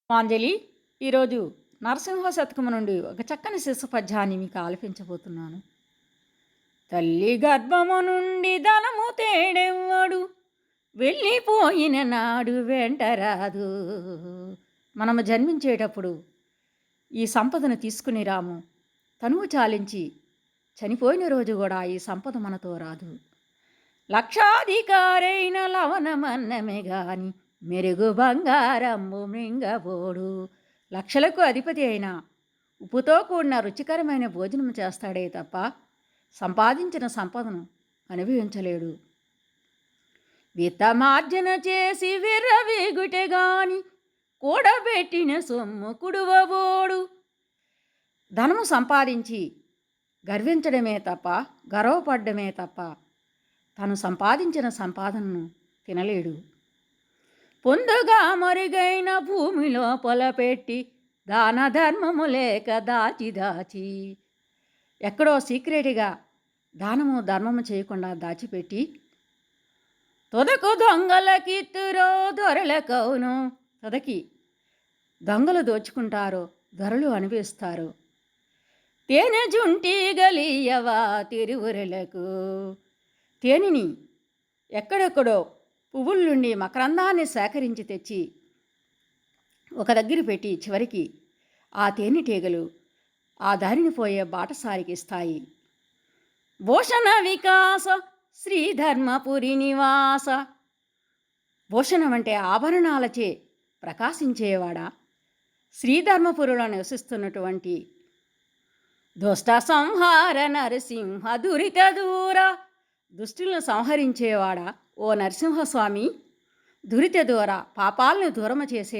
పాంజలి ఈరోజు నరసింహ శతకము నుండి ఒక చక్కని శిశు పద్యాన్ని మీకు ఆలపించబోతున్నాను. తల్లి గర్భము నుండి ధనము తేడెవ్వడు, వెళ్ళిపోయిన నాడు వెంటరాదు. మనము జన్మించేటప్పుడు ఈ సంపదను తీసుకుని రాము. తనువు చాలించి చనిపోయిన రోజు కూడా ఈ సంపద మనతో రాదు. లక్షాధికారైన లవణమన్నమే గాని మెరుగు బంగారము మృంగబోడు. లక్షలకు అధిపతి అయిన ఉప్పుతో కూడిన రుచికరమైన భోజనం చేస్తాడే తప్ప సంపాదించిన సంపదను అనుభవించలేడు. విత్తమార్జన చేసి విర్రవీగుటె గాని కూడబెట్టిన సొమ్ము కుడువబోడు. ధనము సంపాదించి గర్వించడమే తప్ప, గర్వపడ్డమే తప్ప తను సంపాదించిన సంపాదనను తినలేడు. పొందుగా మరుగైన భూమిలో పొలపెట్టి దాన ధర్మము లేక దాచి ఎక్కడో సీక్రెట్గా దానము ధర్మము చేయకుండా దాచిపెట్టి తొదకు దొంగలకిత్తురో దొరలకవును. తొదకి దొంగలు దోచుకుంటారో దొరలు అనుభవిస్తారు. తేనె జుంటి గలియవా తిరువురులకు. తేనెని ఎక్కడెక్కడో పువ్వుల నుండి మకరందాన్ని సేకరించి తెచ్చి ఒక దగ్గర పెట్టి చివరికి ఆ తేనెటీగలు ఆ దారిని పోయే బాటసారికి ఇస్తాయి. భూషణ వికాస శ్రీధర్మపురి నివాస. భూషణం అంటే ఆభరణాలచే ప్రకాశించేవాడా. శ్రీధర్మపురిలో నివసిస్తున్నటువంటి దుష్ట సంహార నరసింహ దురిత దూర. దుష్టులను సంహరించేవాడా ఓ నరసింహస్వామి, దురిత దూర, పాపాలను దూరము చేసే